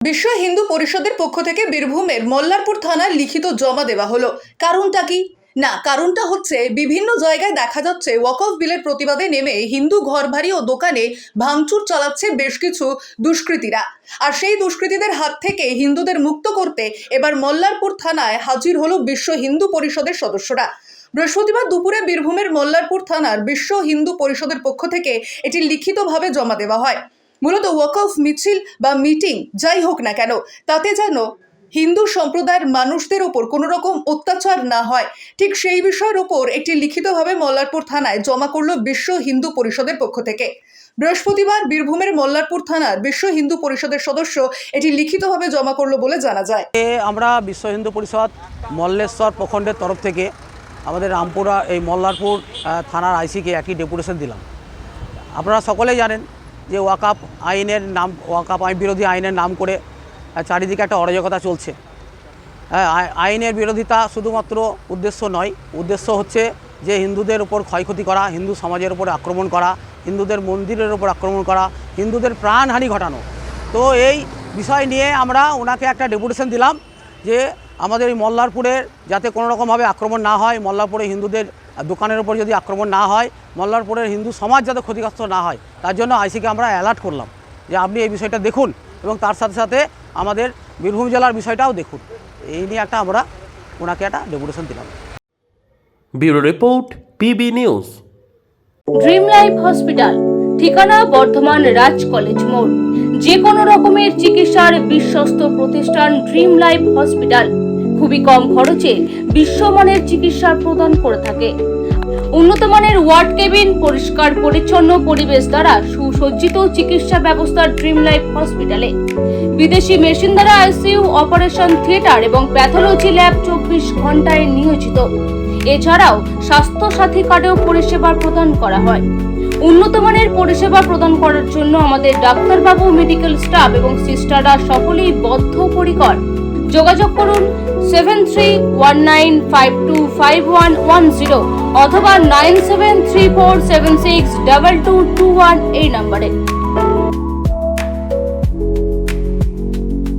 বিশ্ব হিন্দু পরিষদের পক্ষ থেকে বীরভূমের মল্লারপুর থানায় লিখিত জমা দেওয়া হলো। কারণটা কি? না, কারণটা হচ্ছে বিভিন্ন জায়গায় দেখা যাচ্ছে ওয়াকফ বিলের প্রতিবাদে নেমে হিন্দু ঘরবাড়ি ও দোকানে ভাঙচুর চালাচ্ছে বেশ কিছু দুষ্কৃতীরা। আর সেই দুষ্কৃতীদের হাত থেকে হিন্দুদের মুক্ত করতে এবার মল্লারপুর থানায় হাজির হলো বিশ্ব হিন্দু পরিষদের সদস্যরা। বৃহস্পতিবার দুপুরে বীরভূমের মল্লারপুর থানার বিশ্ব হিন্দু পরিষদের পক্ষ থেকে এটি লিখিতভাবে জমা দেওয়া হয়। মূলত ওয়াকফ মিছিল বা মিটিং যাই হোক না কেন, তাতে যেন হিন্দু সম্প্রদায়ের মানুষদের উপর কোনো রকম অত্যাচার না হয়, ঠিক সেই বিষয়ের উপর একটি লিখিতভাবে মল্লারপুর থানায় জমা করল বিশ্ব হিন্দু পরিষদের পক্ষ থেকে। বৃহস্পতিবার বীরভূমের মল্লারপুর থানার বিশ্ব হিন্দু পরিষদের সদস্য এটি লিখিতভাবে জমা করলো বলে জানা যায়। আমরা বিশ্ব হিন্দু পরিষদ মল্লেশ্বর প্রখণ্ডের তরফ থেকে আমাদের রামপুরা এই মল্লারপুর থানার আইসিকে একটি ডেপুটেশন দিলাম। আপনারা সকলেই জানেন যে ওয়াকফ আইন বিরোধী আইনের নাম করে চারিদিকে একটা অরাজকতা চলছে। আইনের বিরোধিতা শুধুমাত্র উদ্দেশ্য নয়, উদ্দেশ্য হচ্ছে যে হিন্দুদের উপর ক্ষয়ক্ষতি করা, হিন্দু সমাজের উপর আক্রমণ করা, হিন্দুদের মন্দিরের উপর আক্রমণ করা, হিন্দুদের প্রাণহানি ঘটানো। তো এই বিষয় নিয়ে আমরা ওনাকে একটা ডেপুটেশন দিলাম যে আমাদের এই মল্লারপুরের যাতে কোনো রকমভাবে আক্রমণ না হয়, মল্লারপুরে হিন্দুদের দোকানের উপর যদি আক্রমণ না হয়, মল্লারপুরের হিন্দু সমাজ যাতে ক্ষতিগ্রস্ত না হয়, তার জন্য আইসিকে আমরা অ্যালার্ট করলাম যে আপনি এই বিষয়টা দেখুন এবং তার সাথে সাথে আমাদের বীরভূম জেলার বিষয়টাও দেখুন। এই নিয়ে আমরা ওনাকে একটা ডেপুটেশন দিলাম। Bureau report, PB news. Dream life hospital, ঠিকানা বর্ধমান রাজ কলেজ মোড়। যে কোনো রকমের চিকিৎসার বিশ্বস্ত প্রতিষ্ঠান ড্রিম লাইফ হসপিটাল খুবই কম খরচে বিশ্বমানের চিকিৎসা প্রদান করে থাকে। উন্নত মানের ওয়ার্ড কেবিন, পরিষ্কার পরিচ্ছন্ন পরিবেশ দ্বারা সুসজ্জিত চিকিৎসা ব্যবস্থা ড্রিম লাইফ হসপিটালে। বিদেশি মেশিন দ্বারা আইসিইউ, অপারেশন থিয়েটার এবং প্যাথোলজি ল্যাব 24 ঘন্টায় নিয়োজিত। এছাড়াও স্বাস্থ্য সাথী কার্ডেও পরিষেবা প্রদান করা হয়। উন্নত মানের পরিষেবা প্রদান করার জন্য আমাদের ডাক্তারবাবু, মেডিকেল স্টাফ এবং সিস্টাররা সকলেই বদ্ধপরিকর। যোগাযোগ করুন 7319525110 অথবা 9734762221 এই নম্বরে।